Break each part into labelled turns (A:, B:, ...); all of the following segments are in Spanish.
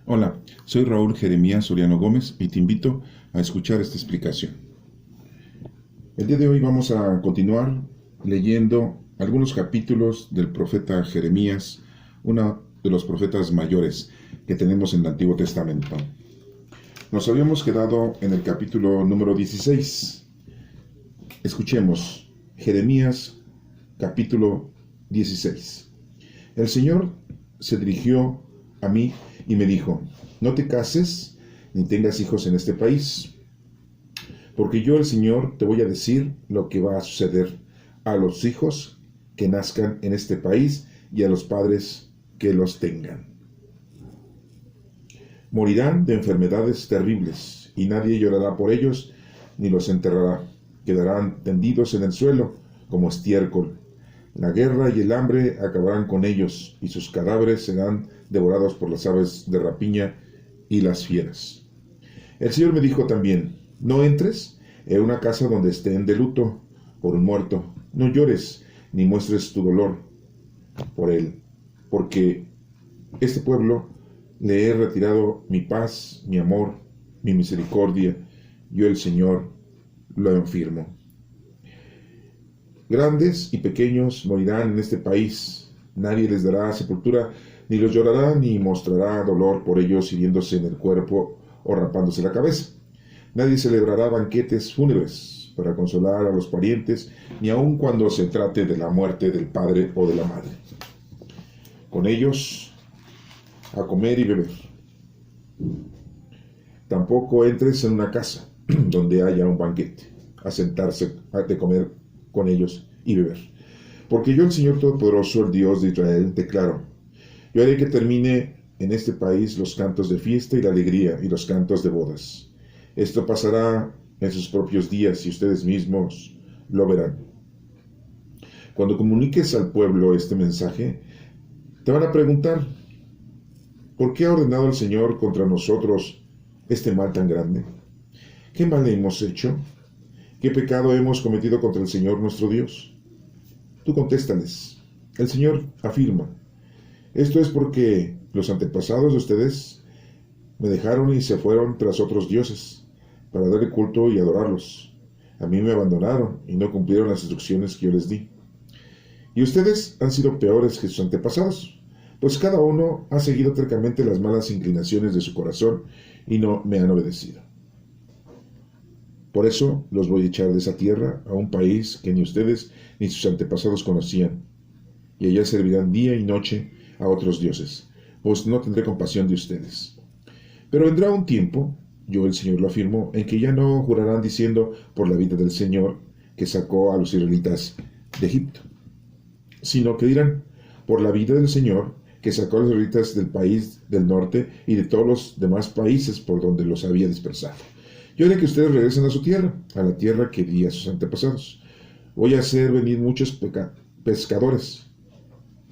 A: Hola, soy Raúl Jeremías Soriano Gómez y te invito a escuchar esta explicación. El día de hoy vamos a continuar leyendo algunos capítulos del profeta Jeremías, uno de los profetas mayores que tenemos en el Antiguo Testamento. Nos habíamos quedado en el capítulo número 16. Escuchemos Jeremías capítulo 16. El Señor se dirigió a mí y me dijo: no te cases ni tengas hijos en este país, porque yo, el Señor, te voy a decir lo que va a suceder a los hijos que nazcan en este país y a los padres que los tengan. Morirán de enfermedades terribles, y nadie llorará por ellos ni los enterrará. Quedarán tendidos en el suelo como estiércol. La guerra y el hambre acabarán con ellos, y sus cadáveres serán devorados por las aves de rapiña y las fieras. El Señor me dijo también: no entres en una casa donde estén de luto por un muerto. No llores ni muestres tu dolor por él, porque este pueblo le he retirado mi paz, mi amor, mi misericordia. Yo, el Señor, lo afirmo. Grandes y pequeños morirán en este país. Nadie les dará sepultura, ni los llorará, ni mostrará dolor por ellos hiriéndose en el cuerpo o rapándose la cabeza. Nadie celebrará banquetes fúnebres para consolar a los parientes, ni aun cuando se trate de la muerte del padre o de la madre. Con ellos a comer y beber. Tampoco entres en una casa donde haya un banquete, a sentarse de comer con ellos y beber. Porque yo, el Señor Todopoderoso, el Dios de Israel, declaro: yo haré que termine en este país los cantos de fiesta y la alegría y los cantos de bodas. Esto pasará en sus propios días y ustedes mismos lo verán. Cuando comuniques al pueblo este mensaje, te van a preguntar: ¿por qué ha ordenado el Señor contra nosotros este mal tan grande? ¿Qué mal le hemos hecho? ¿Qué pecado hemos cometido contra el Señor nuestro Dios? Tú contéstales. El Señor afirma: esto es porque los antepasados de ustedes me dejaron y se fueron tras otros dioses para darle culto y adorarlos. A mí me abandonaron y no cumplieron las instrucciones que yo les di. Y ustedes han sido peores que sus antepasados, pues cada uno ha seguido tercamente las malas inclinaciones de su corazón y no me han obedecido. Por eso los voy a echar de esa tierra a un país que ni ustedes ni sus antepasados conocían, y allá servirán día y noche a otros dioses, pues no tendré compasión de ustedes. Pero vendrá un tiempo, yo el Señor lo afirmo, en que ya no jurarán diciendo por la vida del Señor que sacó a los israelitas de Egipto, sino que dirán: por la vida del Señor que sacó a los israelitas del país del norte y de todos los demás países por donde los había dispersado. Yo haré que ustedes regresen a su tierra, a la tierra que di a sus antepasados. Voy a hacer venir muchos pescadores,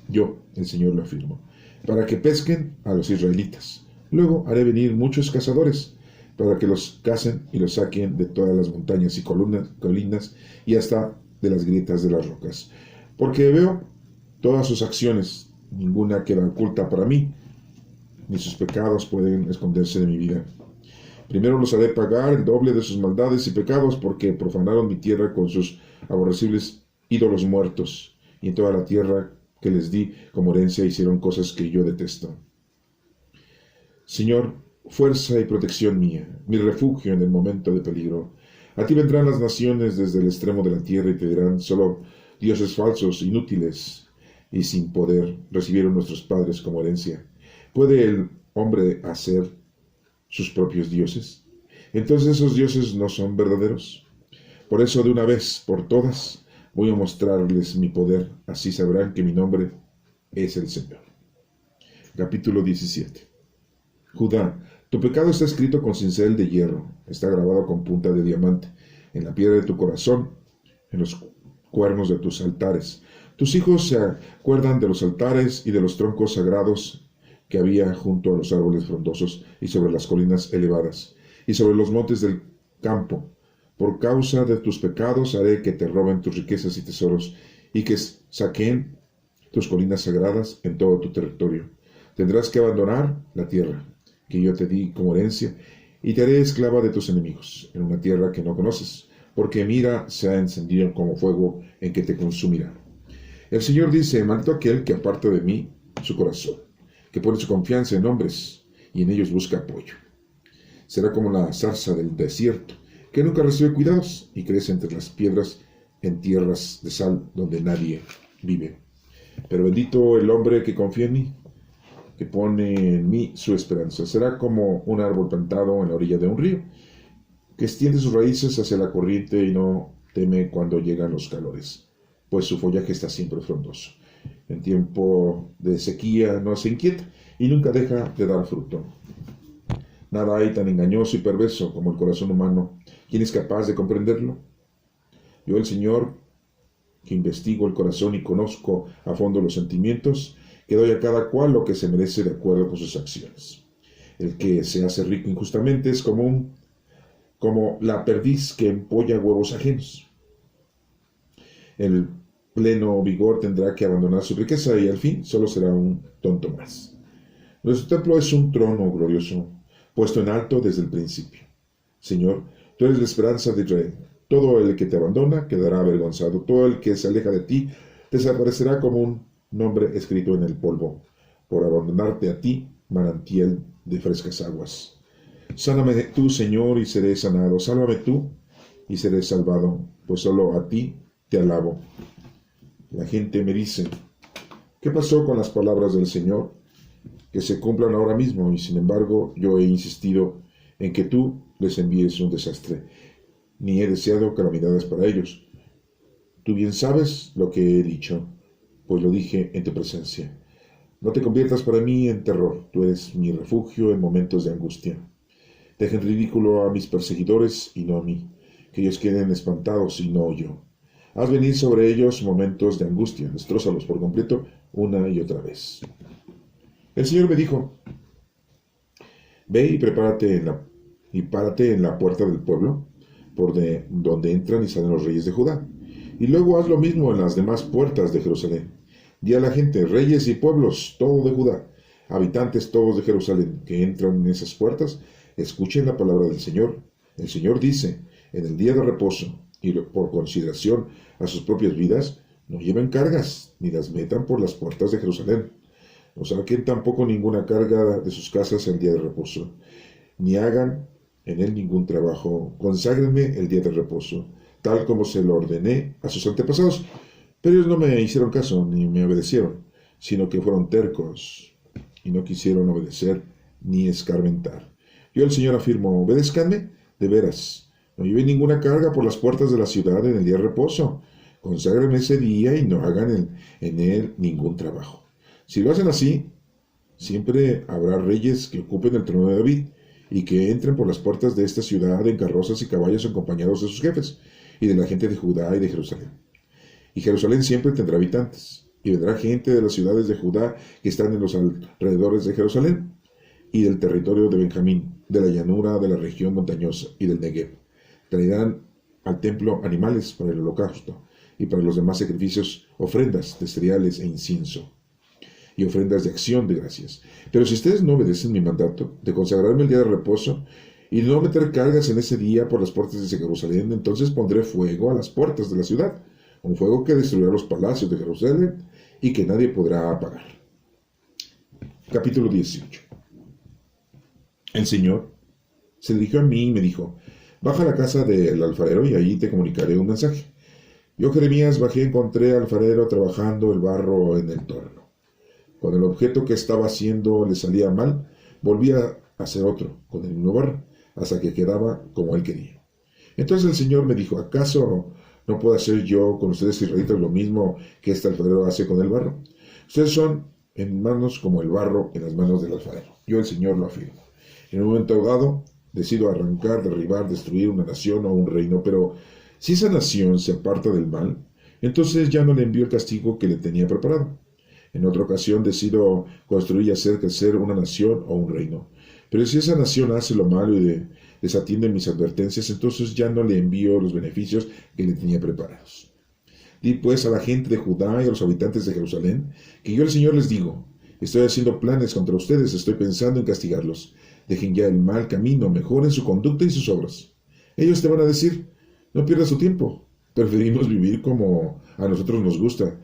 A: yo, el Señor, lo afirmo, para que pesquen a los israelitas. Luego haré venir muchos cazadores, para que los cacen y los saquen de todas las montañas y colinas y hasta de las grietas de las rocas. Porque veo todas sus acciones, ninguna queda oculta para mí, ni sus pecados pueden esconderse de mi vida. Primero los haré pagar el doble de sus maldades y pecados, porque profanaron mi tierra con sus aborrecibles ídolos muertos, y en toda la tierra que les di como herencia hicieron cosas que yo detesto. Señor, fuerza y protección mía, mi refugio en el momento de peligro. A ti vendrán las naciones desde el extremo de la tierra y te dirán: solo dioses falsos, inútiles y sin poder recibieron nuestros padres como herencia. ¿Puede el hombre hacer sus propios dioses? Entonces esos dioses no son verdaderos. Por eso, de una vez por todas, voy a mostrarles mi poder, así sabrán que mi nombre es el Señor. Capítulo 17. Judá, tu pecado está escrito con cincel de hierro, está grabado con punta de diamante, en la piedra de tu corazón, en los cuernos de tus altares. Tus hijos se acuerdan de los altares y de los troncos sagrados que había junto a los árboles frondosos y sobre las colinas elevadas, y sobre los montes del campo. Por causa de tus pecados haré que te roben tus riquezas y tesoros, y que saqueen tus colinas sagradas en todo tu territorio. Tendrás que abandonar la tierra que yo te di como herencia, y te haré esclava de tus enemigos, en una tierra que no conoces, porque mira se ha encendido como fuego en que te consumirá. El Señor dice, maldito aquel que aparta de mí su corazón, que pone su confianza en hombres, y en ellos busca apoyo. Será como la zarza del desierto, que nunca recibe cuidados, y crece entre las piedras en tierras de sal donde nadie vive. Pero bendito el hombre que confía en mí, que pone en mí su esperanza. Será como un árbol plantado en la orilla de un río, que extiende sus raíces hacia la corriente y no teme cuando llegan los calores, pues su follaje está siempre frondoso. En tiempo de sequía no se inquieta y nunca deja de dar fruto. Nada hay tan engañoso y perverso como el corazón humano. ¿Quién es capaz de comprenderlo? Yo, el Señor, que investigo el corazón y conozco a fondo los sentimientos, que doy a cada cual lo que se merece de acuerdo con sus acciones. El que se hace rico injustamente es como la perdiz que empolla huevos ajenos. El pleno vigor tendrá que abandonar su riqueza y al fin solo será un tonto más. Nuestro templo es un trono glorioso, puesto en alto desde el principio. Señor, tú eres la esperanza de Israel. Todo el que te abandona quedará avergonzado. Todo el que se aleja de ti desaparecerá como un nombre escrito en el polvo, por abandonarte a ti, manantial de frescas aguas. Sáname tú, Señor, y seré sanado. Sálvame tú, y seré salvado, pues solo a ti te alabo. La gente me dice, ¿qué pasó con las palabras del Señor? Que se cumplan ahora mismo, y sin embargo yo he insistido en que tú les envíes un desastre, ni he deseado calamidades para ellos. Tú bien sabes lo que he dicho, pues lo dije en tu presencia. No te conviertas para mí en terror, tú eres mi refugio en momentos de angustia. Deja en ridículo a mis perseguidores y no a mí, que ellos queden espantados y no yo. Haz venir sobre ellos momentos de angustia, destrózalos por completo una y otra vez. El Señor me dijo, ve y párate en la puerta del pueblo, por donde entran y salen los reyes de Judá. Y luego haz lo mismo en las demás puertas de Jerusalén. Di a la gente, reyes y pueblos, todo de Judá, habitantes todos de Jerusalén, que entran en esas puertas, escuchen la palabra del Señor. El Señor dice, en el día de reposo, y por consideración a sus propias vidas, no lleven cargas, ni las metan por las puertas de Jerusalén. No saquen tampoco ninguna carga de sus casas el día de reposo, ni hagan en él ningún trabajo. Conságrenme el día de reposo, tal como se lo ordené a sus antepasados. Pero ellos no me hicieron caso, ni me obedecieron, sino que fueron tercos, y no quisieron obedecer ni escarmentar. Yo, el Señor, afirmo, obedézcanme de veras. No lleven ninguna carga por las puertas de la ciudad en el día de reposo. Consagren ese día y no hagan en él ningún trabajo. Si lo hacen así, siempre habrá reyes que ocupen el trono de David y que entren por las puertas de esta ciudad en carrozas y caballos acompañados de sus jefes y de la gente de Judá y de Jerusalén. Y Jerusalén siempre tendrá habitantes, y vendrá gente de las ciudades de Judá que están en los alrededores de Jerusalén, y del territorio de Benjamín, de la llanura de la región montañosa y del Negev. Traerán al templo animales para el holocausto, y para los demás sacrificios, ofrendas de cereales e incienso, y ofrendas de acción de gracias. Pero si ustedes no obedecen mi mandato de consagrarme el día de reposo, y no meter cargas en ese día por las puertas de Jerusalén, entonces pondré fuego a las puertas de la ciudad, un fuego que destruirá los palacios de Jerusalén y que nadie podrá apagar. Capítulo 18. El Señor se dirigió a mí y me dijo, baja a la casa del alfarero y allí te comunicaré un mensaje. Yo, Jeremías, bajé y encontré al alfarero trabajando el barro en el torno. Cuando el objeto que estaba haciendo le salía mal, volvía a hacer otro con el mismo barro, hasta que quedaba como él quería. Entonces el Señor me dijo, ¿acaso no puedo hacer yo con ustedes israelitas lo mismo que este alfarero hace con el barro? Ustedes son en manos como el barro en las manos del alfarero. Yo, el Señor, lo afirmo. En un momento dado, decido arrancar, derribar, destruir una nación o un reino, pero si esa nación se aparta del mal, entonces ya no le envío el castigo que le tenía preparado. En otra ocasión decido construir y hacer crecer una nación o un reino. Pero si esa nación hace lo malo y desatiende mis advertencias, entonces ya no le envío los beneficios que le tenía preparados. Di pues a la gente de Judá y a los habitantes de Jerusalén, que yo el Señor les digo, estoy haciendo planes contra ustedes, estoy pensando en castigarlos. Dejen ya el mal camino, mejoren su conducta y sus obras. Ellos te van a decir, no pierdas tu tiempo, preferimos vivir como a nosotros nos gusta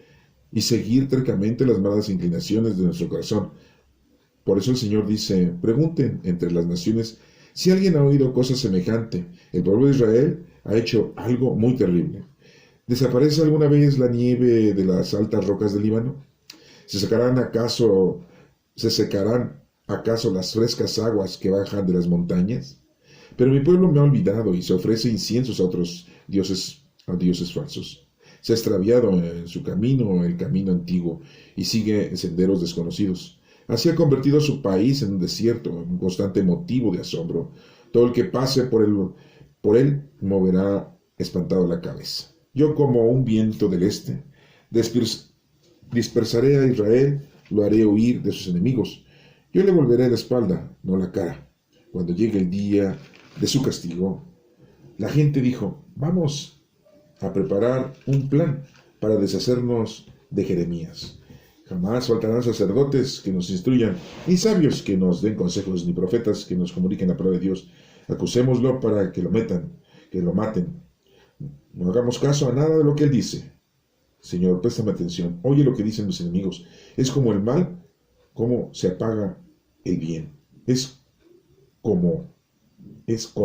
A: y seguir tercamente las malas inclinaciones de nuestro corazón. Por eso el Señor dice, pregunten entre las naciones si alguien ha oído cosa semejante. El pueblo de Israel ha hecho algo muy terrible. ¿Desaparece alguna vez la nieve de las altas rocas del Líbano? ¿Se secarán acaso las frescas aguas que bajan de las montañas? Pero mi pueblo me ha olvidado y se ofrece inciensos a otros dioses, falsos. Se ha extraviado en su camino, el camino antiguo, y sigue en senderos desconocidos. Así ha convertido su país en un desierto, un constante motivo de asombro. Todo el que pase por él moverá espantado la cabeza. Yo, como un viento del este, dispersaré a Israel, lo haré huir de sus enemigos. Yo le volveré la espalda, no la cara. Cuando llegue el día de su castigo, la gente dijo, vamos a preparar un plan para deshacernos de Jeremías. Jamás faltarán sacerdotes que nos instruyan, ni sabios que nos den consejos, ni profetas que nos comuniquen la palabra de Dios. Acusémoslo para que lo maten. No hagamos caso a nada de lo que él dice. Señor, préstame atención. Oye lo que dicen mis enemigos. Es como el mal, como se apaga el bien. Es con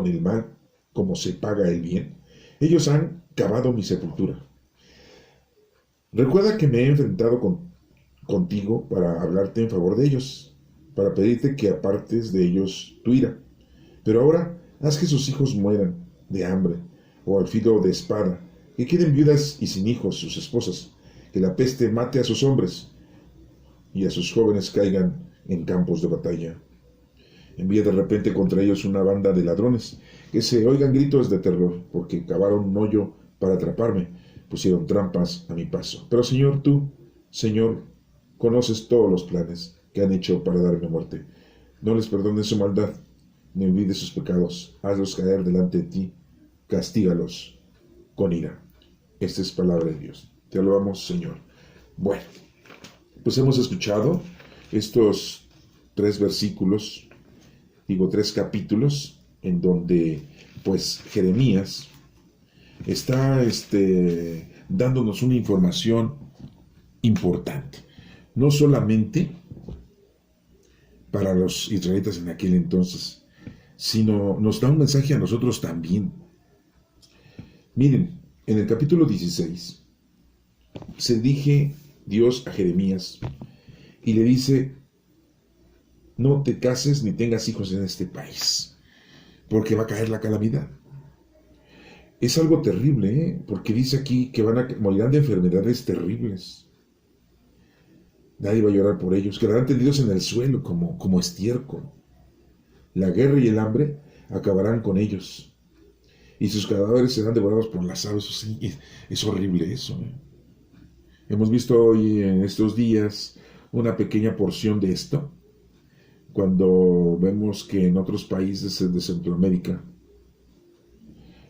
A: el mal como se paga el bien. Ellos han cavado mi sepultura. Recuerda que me he enfrentado contigo para hablarte en favor de ellos, para pedirte que apartes de ellos tu ira. Pero ahora haz que sus hijos mueran de hambre o al filo de espada, que queden viudas y sin hijos sus esposas, que la peste mate a sus hombres y a sus jóvenes caigan en campos de batalla. Envía de repente contra ellos una banda de ladrones, que se oigan gritos de terror, porque cavaron un hoyo para atraparme, pusieron trampas a mi paso. Pero Señor, tú, Señor, conoces todos los planes que han hecho para darme muerte. No les perdones su maldad, ni olvides sus pecados. Hazlos caer delante de ti, castígalos con ira. Esta es palabra de Dios. Te alabamos, Señor. Bueno, pues hemos escuchado estos 3 capítulos, en donde pues Jeremías está dándonos una información importante, no solamente para los israelitas en aquel entonces, sino nos da un mensaje a nosotros también. Miren, en el capítulo 16 se dirige Dios a Jeremías y le dice, no te cases ni tengas hijos en este país, porque va a caer la calamidad. Es algo terrible, porque dice aquí que morirán de enfermedades terribles. Nadie va a llorar por ellos, quedarán tendidos en el suelo como estiércol. La guerra y el hambre acabarán con ellos, y sus cadáveres serán devorados por las aves. Sí, es horrible eso. Hemos visto hoy en estos días una pequeña porción de esto, cuando vemos que en otros países de Centroamérica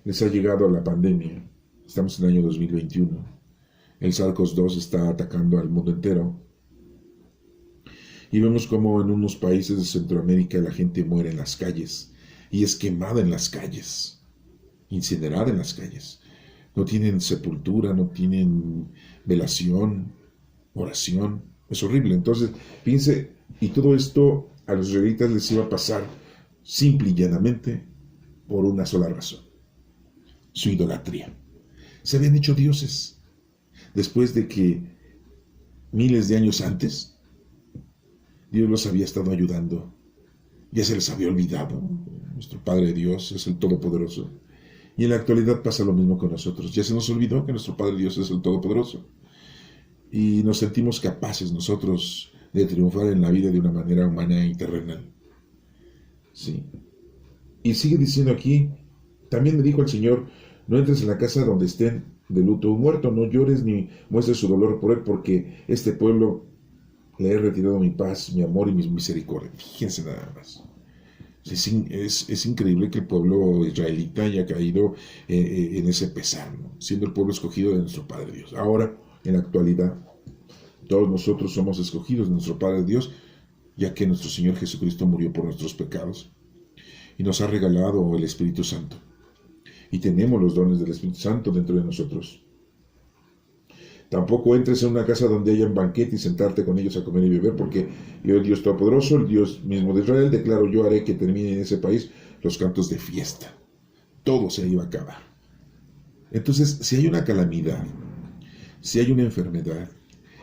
A: les ha llegado la pandemia. Estamos en el año 2021. El SARS-CoV-2 está atacando al mundo entero. Y vemos como en unos países de Centroamérica la gente muere en las calles y es quemada en las calles, incinerada en las calles. No tienen sepultura, no tienen velación, oración. Es horrible. Entonces, fíjense, y todo esto a los israelitas les iba a pasar simple y llanamente por una sola razón: su idolatría. Se habían hecho dioses después de que miles de años antes Dios los había estado ayudando. Ya se les había olvidado. Nuestro Padre Dios es el Todopoderoso. Y en la actualidad pasa lo mismo con nosotros. Ya se nos olvidó que nuestro Padre Dios es el Todopoderoso. Y nos sentimos capaces nosotros de triunfar en la vida de una manera humana y terrenal. Sí. Y sigue diciendo aquí, también me dijo el Señor, no entres en la casa donde estén de luto un muerto, no llores ni muestres su dolor por él, porque este pueblo le he retirado mi paz, mi amor y mi misericordia. Fíjense nada más. Es increíble que el pueblo israelita haya caído en ese pesar, ¿no? Siendo el pueblo escogido de nuestro Padre Dios. Ahora, en la actualidad, todos nosotros somos escogidos de nuestro Padre Dios, ya que nuestro Señor Jesucristo murió por nuestros pecados y nos ha regalado el Espíritu Santo. Y tenemos los dones del Espíritu Santo dentro de nosotros. Tampoco entres en una casa donde haya un banquete y sentarte con ellos a comer y beber, porque yo, el Dios Todopoderoso, el Dios mismo de Israel, declaro, yo haré que termine en ese país los cantos de fiesta. Todo se iba a acabar. Entonces, si hay una calamidad, si hay una enfermedad,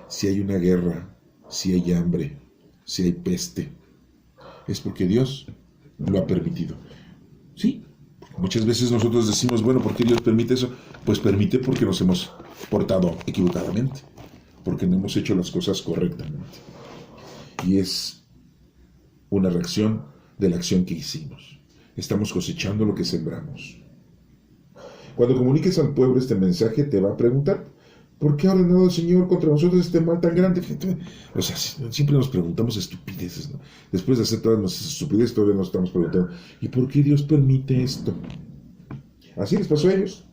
A: si hay una guerra, si hay hambre, si hay peste, es porque Dios lo ha permitido. Sí, muchas veces nosotros decimos, bueno, ¿por qué Dios permite eso? Pues permite porque nos hemos portado equivocadamente, porque no hemos hecho las cosas correctamente. Y es una reacción de la acción que hicimos. Estamos cosechando lo que sembramos. Cuando comuniques al pueblo este mensaje, te va a preguntar, ¿por qué ha ordenado el Señor contra nosotros este mal tan grande? O sea, siempre nos preguntamos estupideces, ¿no? Después de hacer todas nuestras estupideces, todavía nos estamos preguntando, ¿y por qué Dios permite esto? Así les pasó a ellos.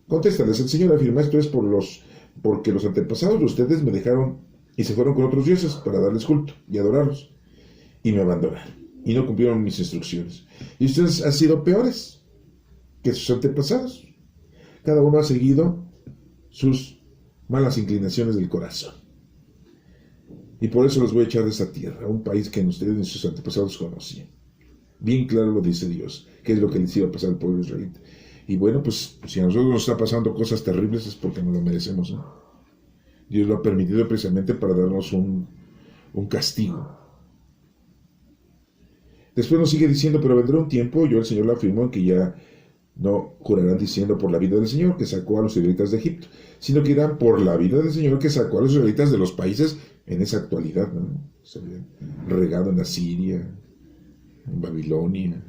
A: Contéstales, el Señor afirma, esto es porque los antepasados de ustedes me dejaron y se fueron con otros dioses para darles culto y adorarlos, y me abandonaron, y no cumplieron mis instrucciones. Y ustedes han sido peores que sus antepasados. Cada uno ha seguido sus malas inclinaciones del corazón. Y por eso los voy a echar de esta tierra, a un país que ustedes ni sus antepasados conocían. Bien claro lo dice Dios, que es lo que les iba a pasar al pueblo israelita. Y bueno, pues si a nosotros nos está pasando cosas terribles es porque nos lo merecemos, ¿no? Dios lo ha permitido precisamente para darnos un castigo. Después nos sigue diciendo, pero vendrá un tiempo, yo el Señor lo afirmó, en que ya no jurarán diciendo por la vida del Señor que sacó a los israelitas de Egipto, sino que irán por la vida del Señor que sacó a los israelitas de los países en esa actualidad, ¿no? Se habían regado en Asiria, en Babilonia,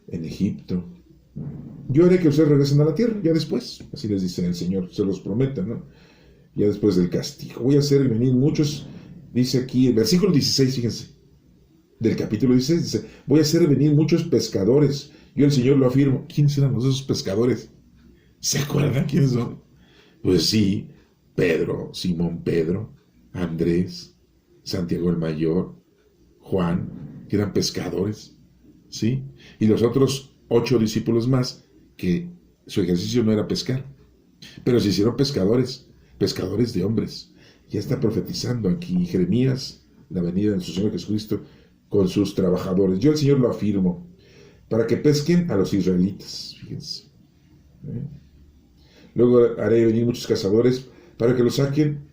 A: en Egipto. Yo haré que ustedes regresen a la tierra, ya después, así les dice el Señor, se los promete, ¿no? Ya después del castigo. Voy a hacer venir muchos, dice aquí, el versículo 16, fíjense, del capítulo 16, dice, voy a hacer venir muchos pescadores. Yo el Señor lo afirmo. ¿Quiénes eran esos pescadores? ¿Se acuerdan quiénes son? Pues sí, Pedro, Simón Pedro, Andrés, Santiago el Mayor, Juan, que eran pescadores, ¿sí? Y los otros 8 discípulos más, que su ejercicio no era pescar, pero se hicieron pescadores, pescadores de hombres. Ya está profetizando aquí Jeremías la venida de nuestro Señor Jesucristo con sus trabajadores. Yo el Señor lo afirmo, para que pesquen a los israelitas, fíjense. Luego haré venir muchos cazadores para que los saquen,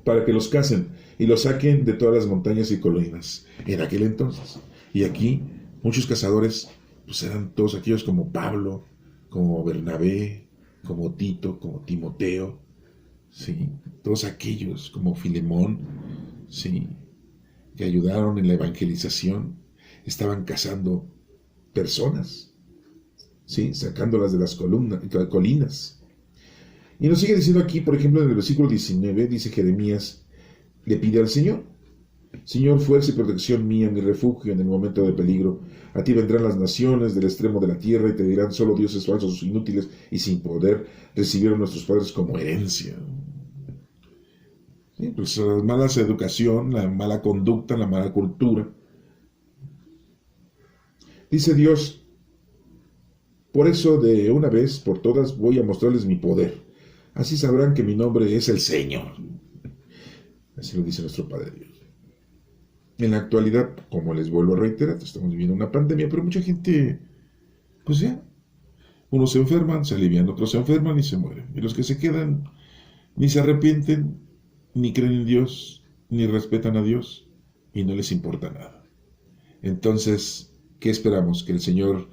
A: para que los cacen y los saquen de todas las montañas y colinas en aquel entonces. Y aquí muchos cazadores pues eran todos aquellos como Pablo, como Bernabé, como Tito, como Timoteo, ¿sí? Todos aquellos como Filemón, ¿sí? Que ayudaron en la evangelización, estaban cazando personas, ¿sí? Sacándolas de las colinas. Y nos sigue diciendo aquí, por ejemplo, en el versículo 19, dice Jeremías, le pide al Señor, Señor, fuerza y protección mía, mi refugio en el momento de peligro. A ti vendrán las naciones del extremo de la tierra y te dirán, solo dioses falsos, inútiles y sin poder recibieron nuestros padres como herencia. Sí, pues la mala educación, la mala conducta, la mala cultura. Dice Dios, por eso de una vez por todas voy a mostrarles mi poder. Así sabrán que mi nombre es el Señor. Así lo dice nuestro Padre Dios. En la actualidad, como les vuelvo a reiterar, estamos viviendo una pandemia, pero mucha gente, pues ya, unos se enferman, se alivian, otros se enferman y se mueren. Y los que se quedan ni se arrepienten, ni creen en Dios, ni respetan a Dios, y no les importa nada. Entonces, ¿qué esperamos? ¿Que el Señor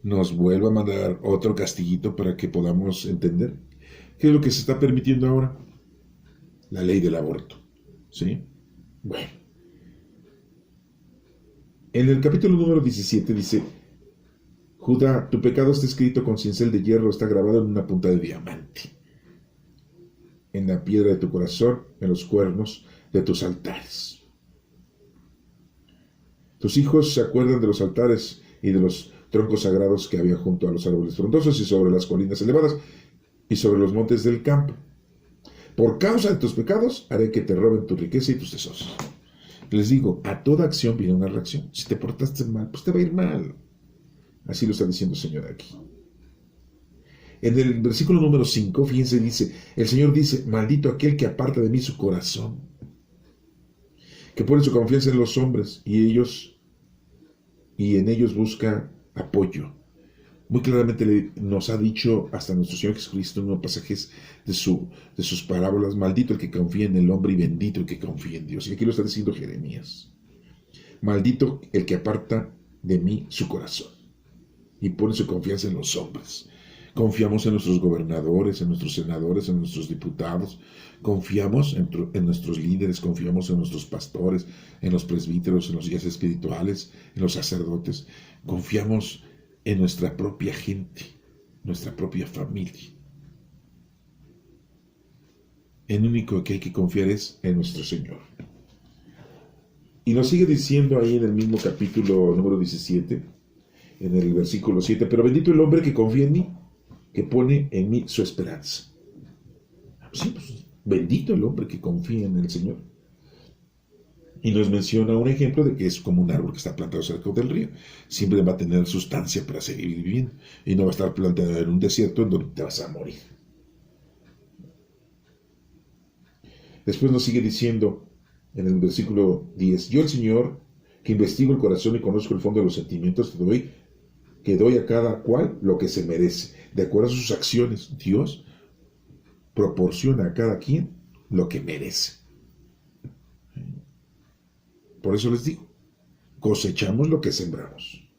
A: nos vuelva a mandar otro castiguito para que podamos entender qué es lo que se está permitiendo ahora? La ley del aborto, ¿sí? Bueno. En el capítulo número 17 dice, Judá, tu pecado está escrito con cincel de hierro, está grabado en una punta de diamante, en la piedra de tu corazón, en los cuernos de tus altares. Tus hijos se acuerdan de los altares y de los troncos sagrados que había junto a los árboles frondosos y sobre las colinas elevadas y sobre los montes del campo. Por causa de tus pecados haré que te roben tu riqueza y tus tesoros. Les digo, a toda acción viene una reacción. Si te portaste mal, pues te va a ir mal. Así lo está diciendo el Señor aquí. En el versículo número 5, fíjense, dice, el Señor dice, maldito aquel que aparta de mí su corazón, que pone su confianza en los hombres y en ellos busca apoyo. Muy claramente nos ha dicho hasta nuestro Señor Jesucristo en unos pasajes de sus parábolas, maldito el que confía en el hombre y bendito el que confía en Dios. Y aquí lo está diciendo Jeremías. Maldito el que aparta de mí su corazón y pone su confianza en los hombres. Confiamos en nuestros gobernadores, en nuestros senadores, en nuestros diputados. Confiamos en nuestros líderes, confiamos en nuestros pastores, en los presbíteros, en los guías espirituales, en los sacerdotes. Confiamos en nuestra propia gente, nuestra propia familia. El único que hay que confiar es en nuestro Señor. Y nos sigue diciendo ahí en el mismo capítulo número 17, en el versículo 7, pero bendito el hombre que confía en mí, que pone en mí su esperanza. Sí, pues, bendito el hombre que confía en el Señor. Y nos menciona un ejemplo de que es como un árbol que está plantado cerca del río. Siempre va a tener sustancia para seguir viviendo. Y no va a estar plantado en un desierto en donde te vas a morir. Después nos sigue diciendo en el versículo 10, yo el Señor, que investigo el corazón y conozco el fondo de los sentimientos, que doy a cada cual lo que se merece, de acuerdo a sus acciones. Dios proporciona a cada quien lo que merece. Por eso les digo, cosechamos lo que sembramos.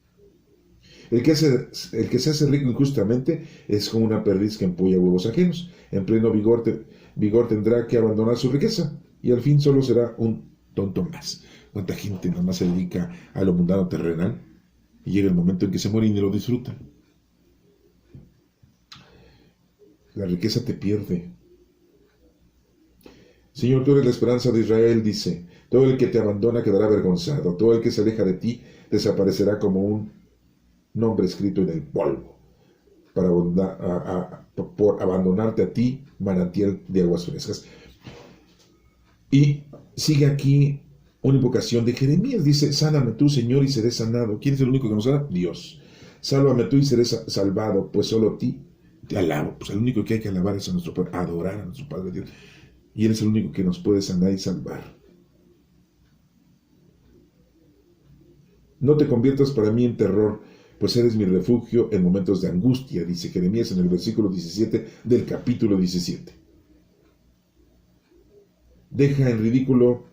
A: El que se hace rico injustamente es como una perdiz que empulla huevos ajenos. En pleno vigor tendrá que abandonar su riqueza y al fin solo será un tonto más. ¿Cuánta gente nada más se dedica a lo mundano terrenal y llega el momento en que se muere y ni lo disfruta? La riqueza te pierde. Señor, tú eres la esperanza de Israel, dice. Todo el que te abandona quedará avergonzado. Todo el que se aleja de ti desaparecerá como un nombre escrito en el polvo. Por abandonarte a ti, manantial de aguas frescas. Y sigue aquí una invocación de Jeremías. Dice, sáname tú, Señor, y seré sanado. ¿Quién es el único que nos sana? Dios. Sálvame tú y seré salvado, pues solo a ti te alabo. Pues el único que hay que alabar es a nuestro Padre, adorar a nuestro Padre Dios. Y Él es el único que nos puede sanar y salvar. No te conviertas para mí en terror, pues eres mi refugio en momentos de angustia, dice Jeremías en el versículo 17 del capítulo 17. Deja en ridículo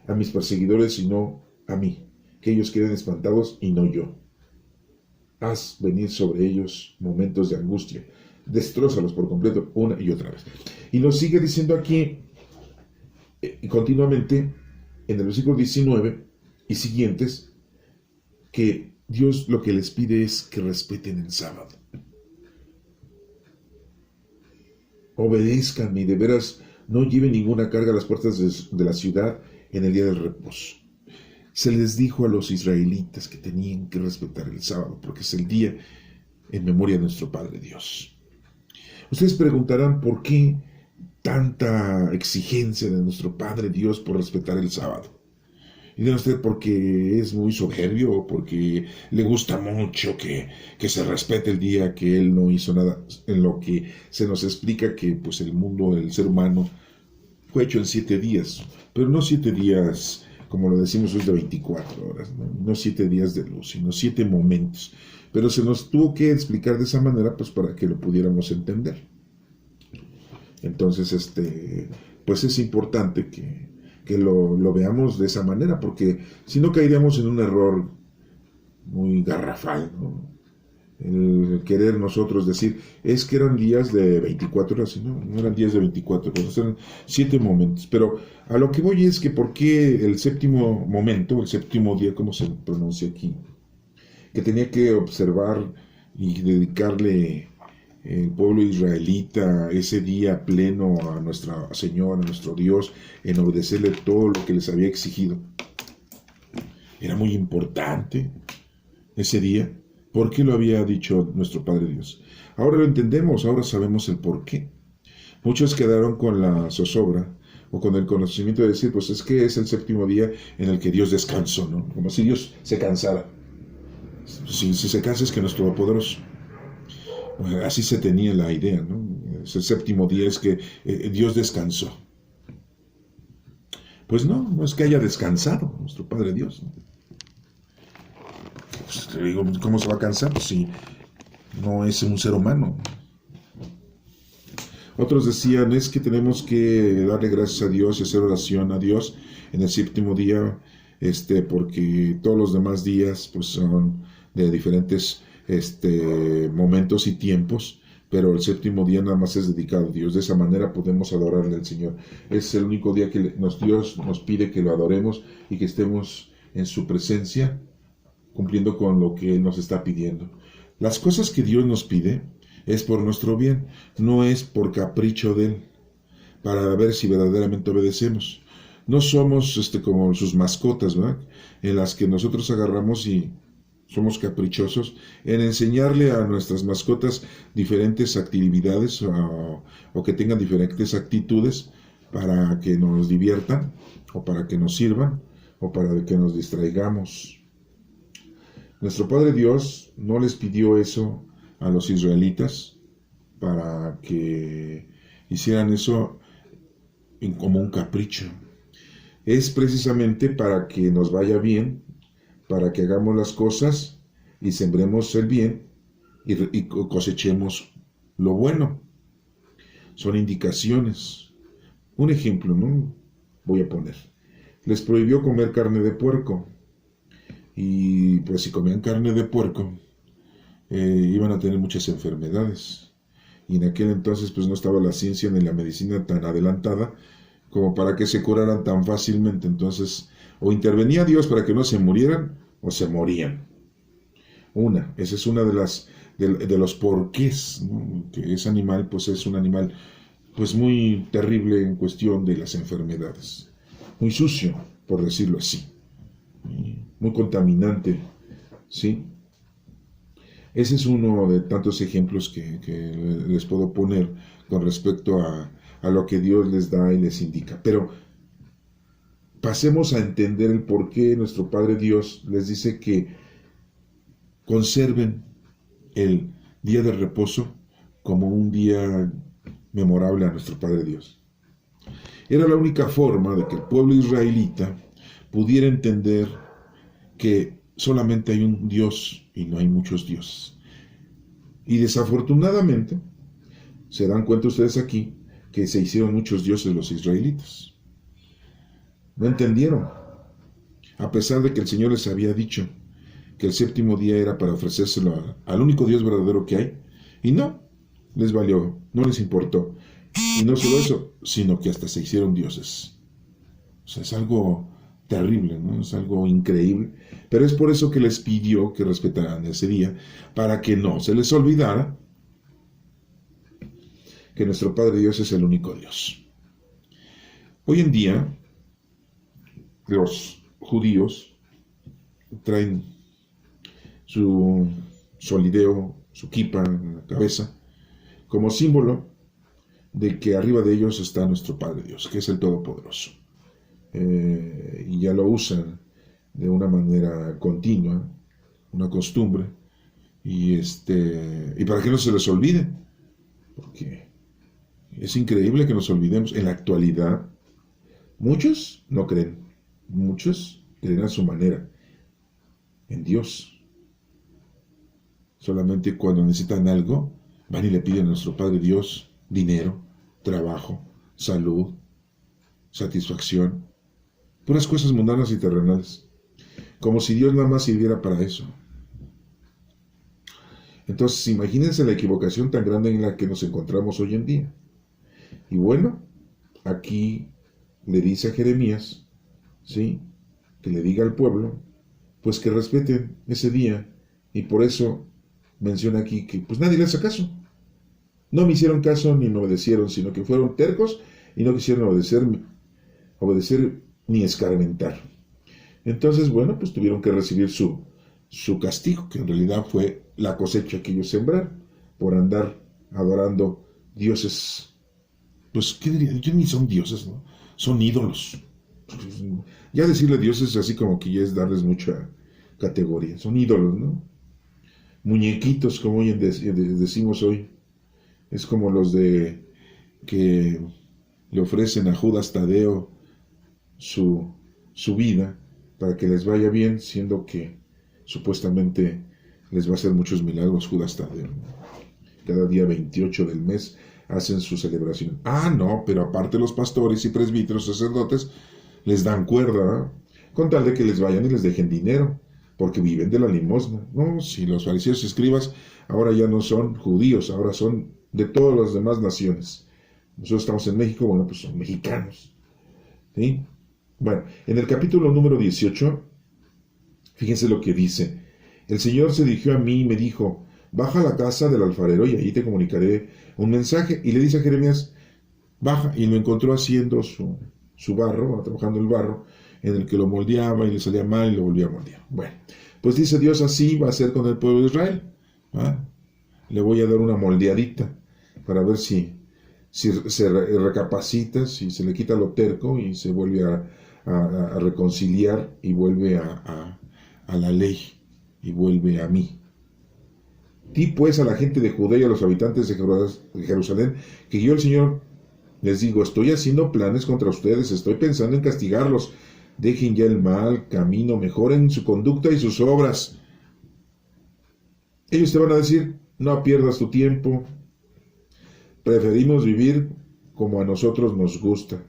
A: a mis perseguidores y no a mí, que ellos queden espantados y no yo. Haz venir sobre ellos momentos de angustia. Destrózalos por completo una y otra vez. Y nos sigue diciendo aquí continuamente en el versículo 19 y siguientes que Dios lo que les pide es que respeten el sábado. Obedezcan y de veras no lleven ninguna carga a las puertas de la ciudad en el día del reposo. Se les dijo a los israelitas que tenían que respetar el sábado porque es el día en memoria de nuestro Padre Dios. Ustedes preguntarán por qué tanta exigencia de nuestro Padre Dios por respetar el sábado. Y dirá usted, porque es muy soberbio o porque le gusta mucho que se respete el día que Él no hizo nada, en lo que se nos explica que pues el mundo, el ser humano, fue hecho en 7 días, pero no 7 días, como lo decimos, es de 24 horas, no 7 días de luz, sino 7 momentos. Pero se nos tuvo que explicar de esa manera pues para que lo pudiéramos entender. Entonces, pues es importante que lo veamos de esa manera, porque si no caeríamos en un error muy garrafal, ¿no? El querer nosotros decir, es que eran días de 24 horas, no eran días de 24 horas, eran 7 momentos. Pero a lo que voy es que ¿por qué el séptimo momento, el séptimo día, como se pronuncia aquí, que tenía que observar y dedicarle el pueblo israelita ese día pleno a Nuestra Señora, a nuestro Dios, en obedecerle todo lo que les había exigido? Era muy importante ese día. ¿Por qué lo había dicho nuestro Padre Dios? Ahora lo entendemos, ahora sabemos el por qué. Muchos quedaron con la zozobra, o con el conocimiento de decir, pues es que es el séptimo día en el que Dios descansó, ¿no? Como si Dios se cansara. Si se cansa es que no es todopoderoso. Bueno, así se tenía la idea, ¿no? Es el séptimo día, es que Dios descansó. Pues no, no es que haya descansado nuestro Padre Dios, ¿no? Pues te digo, ¿cómo se va a cansar si no es un ser humano? Otros decían, es que tenemos que darle gracias a Dios y hacer oración a Dios en el séptimo día, porque todos los demás días pues son de diferentes momentos y tiempos, pero el séptimo día nada más es dedicado a Dios. De esa manera podemos adorarle al Señor. Es el único día que Dios nos pide que lo adoremos y que estemos en su presencia, cumpliendo con lo que Él nos está pidiendo. Las cosas que Dios nos pide es por nuestro bien, no es por capricho de Él, para ver si verdaderamente obedecemos. No somos como sus mascotas, ¿verdad? En las que nosotros agarramos y somos caprichosos en enseñarle a nuestras mascotas diferentes actividades o que tengan diferentes actitudes para que nos diviertan o para que nos sirvan o para que nos distraigamos. Nuestro Padre Dios no les pidió eso a los israelitas para que hicieran eso como un capricho. Es precisamente para que nos vaya bien, para que hagamos las cosas y sembremos el bien y cosechemos lo bueno. Son indicaciones. Un ejemplo, ¿no? Voy a poner. Les prohibió comer carne de puerco. Y pues si comían carne de puerco, iban a tener muchas enfermedades. Y en aquel entonces pues no estaba la ciencia ni la medicina tan adelantada como para que se curaran tan fácilmente. Entonces, o intervenía Dios para que no se murieran, o se morían. Esa es una de los porqués, ¿no? Que ese animal pues es un animal pues muy terrible en cuestión de las enfermedades. Muy sucio, por decirlo así. Muy contaminante, ¿sí? Ese es uno de tantos ejemplos que les puedo poner con respecto a lo que Dios les da y les indica. Pero pasemos a entender el por qué nuestro Padre Dios les dice que conserven el día de reposo como un día memorable a nuestro Padre Dios. Era la única forma de que el pueblo israelita pudiera entender que solamente hay un Dios y no hay muchos dioses. Y desafortunadamente, se dan cuenta ustedes aquí, que se hicieron muchos dioses los israelitas. No entendieron, a pesar de que el Señor les había dicho que el séptimo día era para ofrecérselo al único Dios verdadero que hay, y no, les valió, no les importó. Y no solo eso, sino que hasta se hicieron dioses. O sea, es algo terrible, ¿no? Es algo increíble, pero es por eso que les pidió que respetaran ese día, para que no se les olvidara que nuestro Padre Dios es el único Dios. Hoy en día, los judíos traen su solideo, su kipa en la cabeza, como símbolo de que arriba de ellos está nuestro Padre Dios, que es el Todopoderoso. Y ya lo usan de una manera continua, una costumbre, y para que no se les olvide, porque es increíble que nos olvidemos. En la actualidad, muchos no creen, muchos creen a su manera en Dios. Solamente cuando necesitan algo, van y le piden a nuestro Padre Dios dinero, trabajo, salud, satisfacción, puras cosas mundanas y terrenales, como si Dios nada más sirviera para eso. Entonces, imagínense la equivocación tan grande en la que nos encontramos hoy en día. Y bueno, aquí le dice a Jeremías, ¿sí?, que le diga al pueblo, pues que respeten ese día, y por eso menciona aquí que pues nadie le hace caso. No me hicieron caso ni me obedecieron, sino que fueron tercos y no quisieron obedecer ni escarmentar. Entonces, bueno, pues tuvieron que recibir su castigo, que en realidad fue la cosecha que ellos sembraron, por andar adorando dioses, pues, ¿qué diría? Ellos ni son dioses, ¿no? son ídolos. Ya decirle Dios es así como que ya es darles mucha categoría. Son ídolos, ¿no? Muñequitos, como hoy decimos hoy. Es como los de que le ofrecen a Judas Tadeo su vida para que les vaya bien, siendo que supuestamente les va a hacer muchos milagros Judas Tadeo. Cada día 28 del mes hacen su celebración. No, pero aparte los pastores y presbíteros, sacerdotes, les dan cuerda, con tal de que les vayan y les dejen dinero, porque viven de la limosna. No, si los fariseos y escribas ahora ya no son judíos, ahora son de todas las demás naciones. Nosotros estamos en México, bueno, pues son mexicanos. ¿Sí? Bueno, en el capítulo número 18, fíjense lo que dice. El Señor se dirigió a mí y me dijo, baja a la casa del alfarero y ahí te comunicaré un mensaje. Y le dice a Jeremías, baja, y lo encontró haciendo su barro, trabajando el barro, en el que lo moldeaba y le salía mal y lo volvía a moldear. Bueno, pues dice Dios, así va a ser con el pueblo de Israel. Le voy a dar una moldeadita para ver si se recapacita, si se le quita lo terco y se vuelve a reconciliar y vuelve a la ley y vuelve a mí. Di pues a la gente de Judea y a los habitantes de Jerusalén que yo el Señor les digo, estoy haciendo planes contra ustedes, estoy pensando en castigarlos. Dejen ya el mal camino, mejoren su conducta y sus obras. Ellos te van a decir, no pierdas tu tiempo, preferimos vivir como a nosotros nos gusta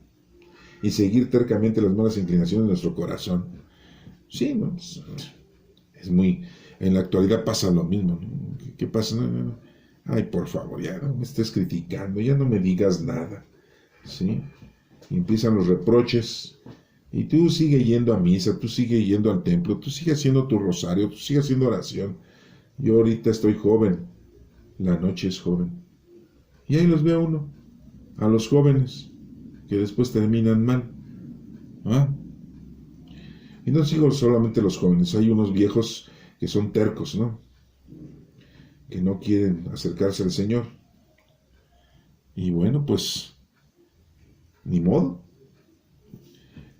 A: y seguir tercamente las malas inclinaciones de nuestro corazón. Sí, ¿no? Es muy... En la actualidad pasa lo mismo, ¿no? ¿Qué pasa? No. Ay, por favor, ya no me estés criticando, ya no me digas nada. ¿Sí? Y empiezan los reproches. Y tú sigue yendo a misa, tú sigue yendo al templo, tú sigue haciendo tu rosario, tú sigue haciendo oración. Yo ahorita estoy joven, la noche es joven. Y ahí los ve uno, a los jóvenes, que después terminan mal. Y no sigo solamente los jóvenes, hay unos viejos que son tercos, ¿no? Que no quieren acercarse al Señor. Y bueno, pues, ni modo.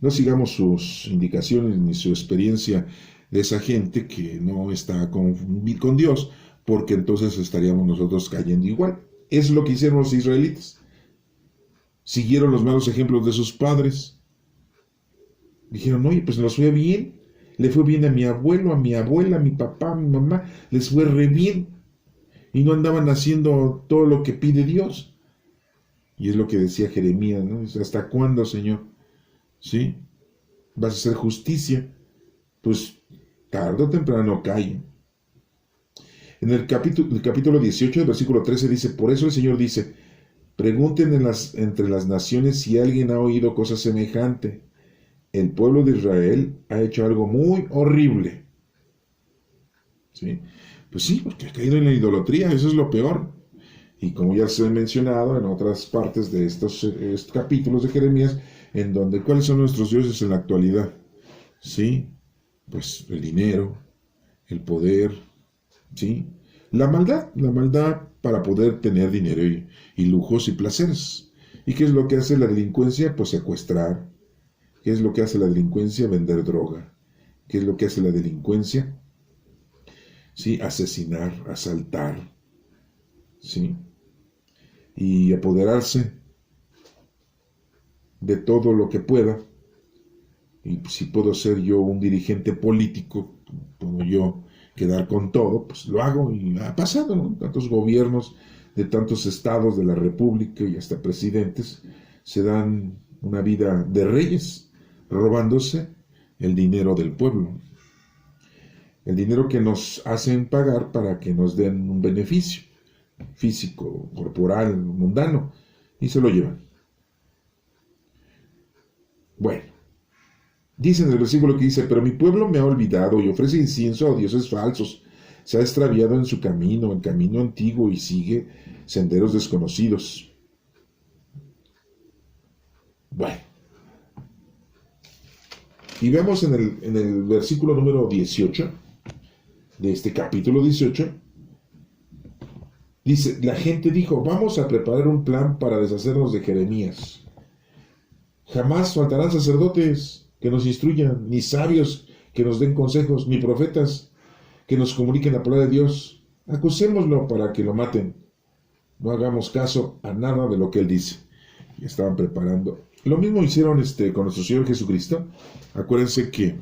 A: No sigamos sus indicaciones ni su experiencia de esa gente que no está con Dios, porque entonces estaríamos nosotros cayendo igual. Es lo que hicieron los israelitas. Siguieron los malos ejemplos de sus padres. Dijeron, oye, pues nos fue bien. Le fue bien a mi abuelo, a mi abuela, a mi papá, a mi mamá. Les fue re bien. Y no andaban haciendo todo lo que pide Dios. Y es lo que decía Jeremías, ¿no? ¿Hasta cuándo, Señor? ¿Sí? ¿Vas a hacer justicia? Pues tarde o temprano cae. En el capítulo 18, el versículo 13 dice, por eso el Señor dice, pregunten entre las naciones si alguien ha oído cosa semejante. El pueblo de Israel ha hecho algo muy horrible. ¿Sí? Pues sí, porque ha caído en la idolatría, eso es lo peor. Y como ya se ha mencionado en otras partes de estos capítulos de Jeremías, en donde, ¿cuáles son nuestros dioses en la actualidad? ¿Sí? Pues el dinero, el poder, ¿sí? La maldad para poder tener dinero y lujos y placeres. ¿Y qué es lo que hace la delincuencia? Pues secuestrar. ¿Qué es lo que hace la delincuencia? Vender droga. ¿Qué es lo que hace la delincuencia? ¿Sí? Asesinar, asaltar, ¿sí? Y apoderarse de todo lo que pueda. Y si puedo ser yo un dirigente político, puedo yo quedar con todo, pues lo hago. Y ha pasado, ¿no? Tantos gobiernos de tantos estados de la república y hasta presidentes se dan una vida de reyes, robándose el dinero del pueblo. El dinero que nos hacen pagar para que nos den un beneficio físico, corporal, mundano, y se lo llevan. Bueno, dice en el versículo que dice, pero mi pueblo me ha olvidado y ofrece incienso a dioses falsos, se ha extraviado en su camino, el camino antiguo, y sigue senderos desconocidos. Bueno, y vemos en el versículo número 18 de este capítulo 18, dice, la gente dijo, vamos a preparar un plan para deshacernos de Jeremías. Jamás faltarán sacerdotes que nos instruyan, ni sabios que nos den consejos, ni profetas que nos comuniquen la palabra de Dios. Acusémoslo para que lo maten. No hagamos caso a nada de lo que él dice. Y estaban preparando. Lo mismo hicieron con nuestro Señor Jesucristo. Acuérdense que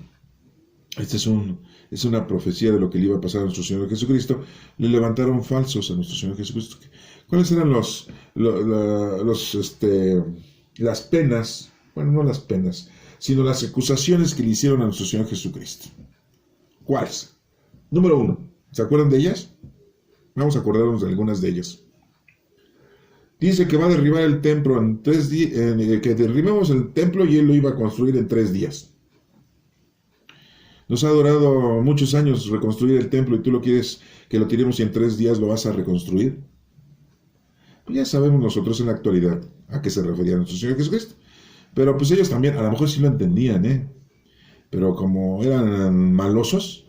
A: esta es una profecía de lo que le iba a pasar a nuestro Señor Jesucristo. Le levantaron falsos a nuestro Señor Jesucristo. ¿Cuáles eran las penas? Bueno, no las penas, sino las acusaciones que le hicieron a nuestro Señor Jesucristo. ¿Cuáles? Número 1. ¿Se acuerdan de ellas? Vamos a acordarnos de algunas de ellas. Dice que va a derribar el templo en 3 días, que derribemos el templo y él lo iba a construir en 3 días. Nos ha durado muchos años reconstruir el templo y tú lo quieres que lo tiremos y en 3 días lo vas a reconstruir. Pues ya sabemos nosotros en la actualidad a qué se refería nuestro Señor Jesucristo. Pero pues ellos también, a lo mejor sí lo entendían, pero como eran malosos,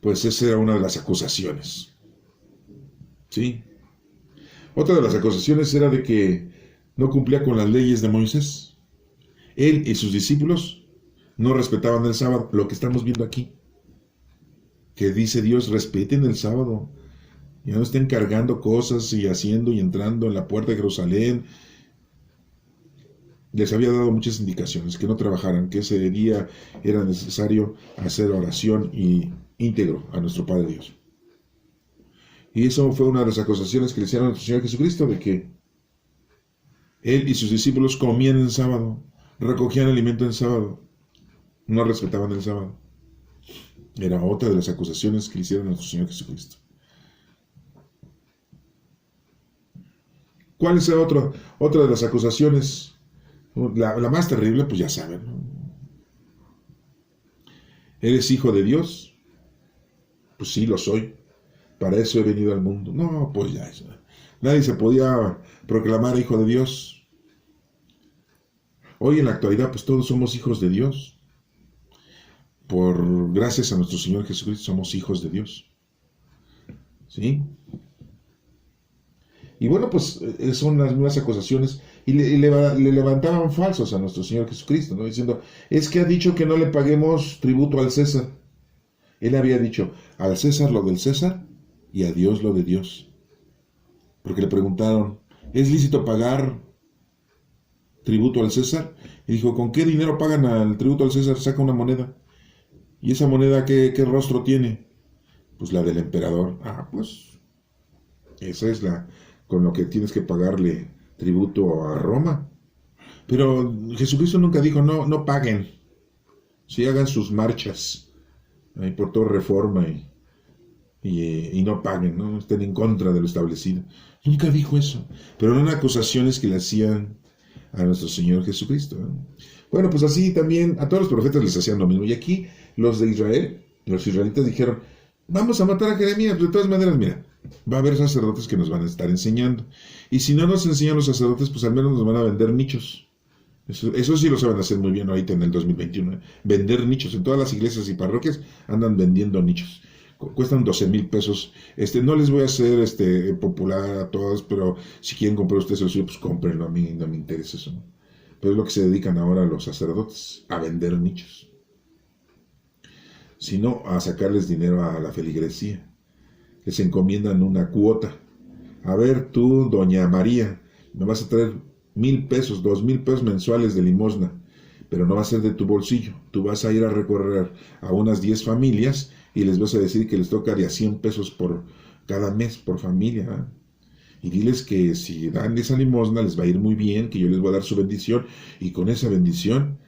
A: pues esa era una de las acusaciones. ¿Sí? Otra de las acusaciones era de que no cumplía con las leyes de Moisés. Él y sus discípulos no respetaban el sábado, lo que estamos viendo aquí. Que dice Dios, respeten el sábado. Ya no estén cargando cosas y haciendo y entrando en la puerta de Jerusalén. Les había dado muchas indicaciones, que no trabajaran, que ese día era necesario hacer oración y íntegro a nuestro Padre Dios. Y eso fue una de las acusaciones que le hicieron a nuestro Señor Jesucristo, de que él y sus discípulos comían en sábado, recogían alimento en sábado, no respetaban el sábado. Era otra de las acusaciones que le hicieron a nuestro Señor Jesucristo. ¿Cuál es otra de las acusaciones? La más terrible, pues ya saben, ¿no? ¿Eres hijo de Dios? Pues sí, lo soy. Para eso he venido al mundo. No, pues ya. Nadie se podía proclamar hijo de Dios. Hoy en la actualidad, pues todos somos hijos de Dios. Gracias a nuestro Señor Jesucristo somos hijos de Dios. ¿Sí? Y bueno, pues son las mismas acusaciones. Y le levantaban falsos a nuestro Señor Jesucristo, ¿no? Diciendo, es que ha dicho que no le paguemos tributo al César. Él había dicho, al César lo del César y a Dios lo de Dios. Porque le preguntaron, ¿es lícito pagar tributo al César? Y dijo, ¿con qué dinero pagan al tributo al César? Saca una moneda. ¿Y esa moneda qué rostro tiene? Pues la del emperador. Ah, pues esa es con lo que tienes que pagarle tributo a Roma. Pero Jesucristo nunca dijo, no paguen. Si hagan sus marchas ahí por toda reforma y no paguen, no estén en contra de lo establecido. Nunca dijo eso. Pero eran acusaciones que le hacían a nuestro Señor Jesucristo, ¿no? Bueno, pues así también a todos los profetas les hacían lo mismo. Y aquí los de Israel, los israelitas dijeron, vamos a matar a Jeremías. De todas maneras, mira, va a haber sacerdotes que nos van a estar enseñando. Y si no nos enseñan los sacerdotes, pues al menos nos van a vender nichos. Eso sí lo saben hacer muy bien ahorita en el 2021, ¿eh? Vender nichos. En todas las iglesias y parroquias andan vendiendo nichos. Cuestan 12,000 pesos. No les voy a hacer popular a todos, pero si quieren comprar ustedes el suyo, pues cómprenlo. A mí no me interesa eso, ¿no? Pero es lo que se dedican ahora los sacerdotes, a vender nichos. Sino a sacarles dinero a la feligresía. Les encomiendan una cuota. A ver, tú, doña María, me vas a traer 1,000 pesos, 2,000 pesos mensuales de limosna, pero no va a ser de tu bolsillo. Tú vas a ir a recorrer a unas 10 familias y les vas a decir que les toca de a 100 pesos por cada mes por familia, ¿eh? Y diles que si dan esa limosna les va a ir muy bien, que yo les voy a dar su bendición, y con esa bendición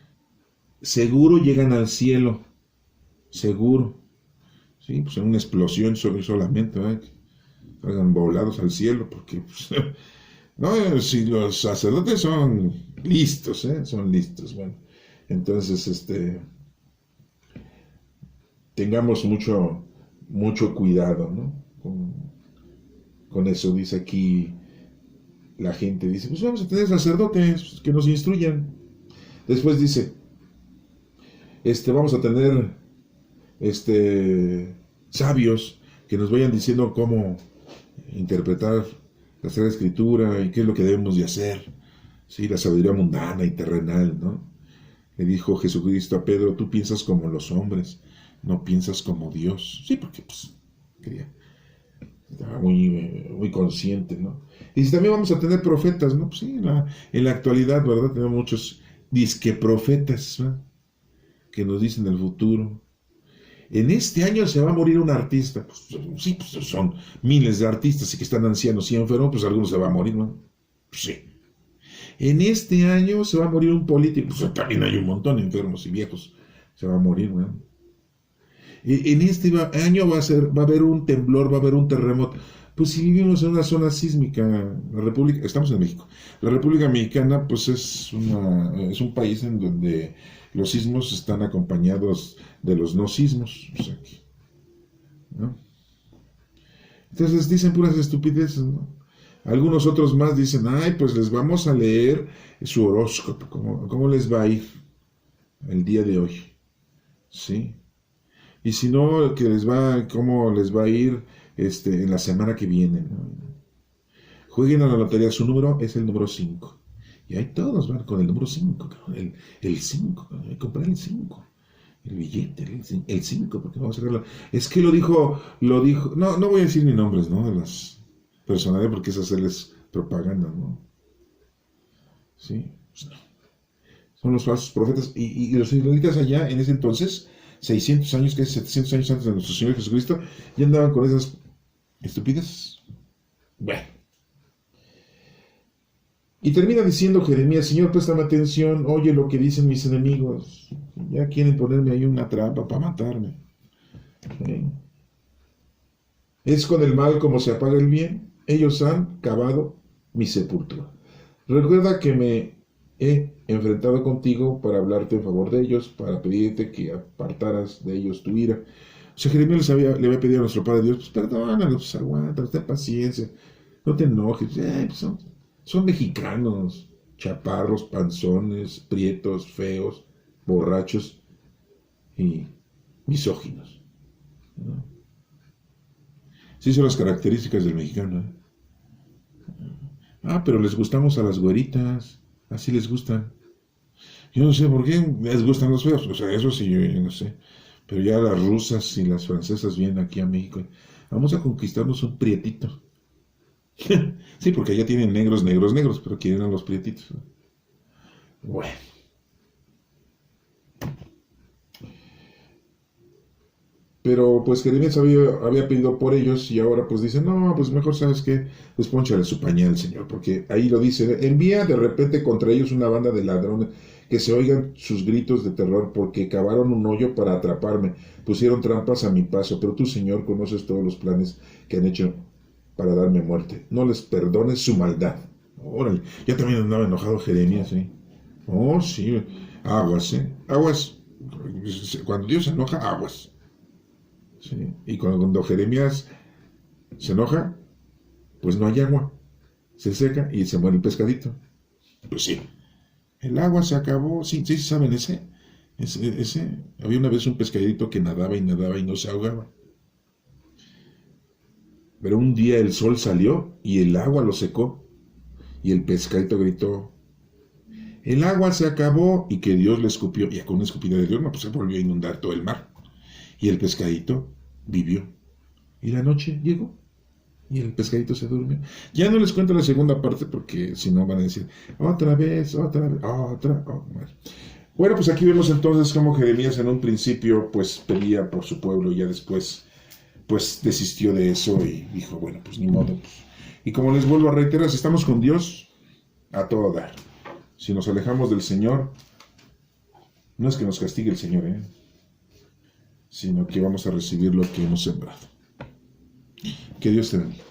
A: seguro llegan al cielo, seguro. Sí, pues en una explosión solamente, ¿eh? Salgan volados al cielo, porque pues, no, si los sacerdotes son listos, son listos. Bueno, entonces tengamos mucho cuidado, ¿no? Con eso. Dice aquí la gente, dice, pues vamos a tener sacerdotes que nos instruyan. Después dice, vamos a tener sabios que nos vayan diciendo cómo interpretar la Sagrada Escritura y qué es lo que debemos de hacer. Sí, la sabiduría mundana y terrenal, ¿no? Le dijo Jesucristo a Pedro, tú piensas como los hombres, no piensas como Dios. Sí, porque pues quería, estaba muy consciente, ¿no? Y si también vamos a tener profetas, ¿no? Pues sí, en la actualidad, ¿verdad? Tenemos muchos disque profetas, ¿no? Que nos dicen el futuro. En este año se va a morir un artista. Pues, sí, pues son miles de artistas y que están ancianos y enfermos, pues algunos se va a morir, ¿no? Pues sí. En este año se va a morir un político. Pues también hay un montón de enfermos y viejos. Se va a morir, ¿no? En este año va a haber un temblor, va a haber un terremoto. Pues si vivimos en una zona sísmica, la República, estamos en México. La República Mexicana, pues es un país en donde los sismos están acompañados de los no sismos. O sea, ¿no? Entonces dicen puras estupideces, ¿no? Algunos otros más dicen, ay, pues les vamos a leer su horóscopo, cómo les va a ir el día de hoy, ¿sí? Y si no, cómo les va a ir en la semana que viene, ¿no? Jueguen a la lotería, su número es el número 5. Y ahí todos van con el número 5, el 5, hay que comprar el 5. El billete, el 5, porque vamos a sacarlo. Es que lo dijo, no voy a decir ni nombres, ¿no? De las personalidades, porque es hacerles propaganda, ¿no? Sí, pues no. Son los falsos profetas. Y los israelitas allá, en ese entonces, 600 años, casi 700 años antes de nuestro Señor Jesucristo, ya andaban con esas estupideces. Bueno. Y termina diciendo Jeremías, Señor, préstame atención, oye lo que dicen mis enemigos. Ya quieren ponerme ahí una trampa para matarme. ¿Sí? Es con el mal como se apaga el bien. Ellos han cavado mi sepultura. Recuerda que me he enfrentado contigo para hablarte en favor de ellos, para pedirte que apartaras de ellos tu ira. O sea, Jeremías le había pedido a nuestro Padre Dios, pues perdónalos, aguántalos, ten paciencia, no te enojes. Pues son mexicanos, chaparros, panzones, prietos, feos, borrachos y misóginos, ¿no? Sí son las características del mexicano, ¿eh? Ah, pero les gustamos a las güeritas, así les gustan. Yo no sé por qué les gustan los feos, o sea, eso sí, yo no sé. Pero ya las rusas y las francesas vienen aquí a México. Vamos a conquistarnos un prietito. Sí, porque allá tienen negros, negros, negros, pero quieren a los prietitos, ¿no? Bueno. Pero pues Jeremías había pedido por ellos y ahora pues dice, no, pues mejor sabes qué, pues pónchale su pañal, Señor, porque ahí lo dice, envía de repente contra ellos una banda de ladrones, que se oigan sus gritos de terror, porque cavaron un hoyo para atraparme, pusieron trampas a mi paso, pero tú, Señor, conoces todos los planes que han hecho para darme muerte, no les perdones su maldad. Órale, ya también andaba enojado Jeremías, ¿eh? Oh, sí, aguas, aguas, cuando Dios se enoja, aguas. ¿Sí? Y cuando Jeremías se enoja, pues no hay agua, se seca y se muere el pescadito. Pues sí, el agua se acabó. Sí, sí, ¿saben ese? Había una vez un pescadito que nadaba y nadaba y no se ahogaba. Pero un día el sol salió y el agua lo secó y el pescadito gritó, el agua se acabó, y que Dios le escupió, y con una escupida de Dios, no, pues se volvió a inundar todo el mar. Y el pescadito vivió. Y la noche llegó. Y el pescadito se durmió. Ya no les cuento la segunda parte porque si no van a decir, otra vez. Bueno, pues aquí vemos entonces cómo Jeremías en un principio pues pedía por su pueblo y ya después pues desistió de eso y dijo, bueno, pues ni modo. Pues. Y como les vuelvo a reiterar, si estamos con Dios, a todo dar. Si nos alejamos del Señor, no es que nos castigue el Señor, sino que vamos a recibir lo que hemos sembrado. Que Dios te bendiga.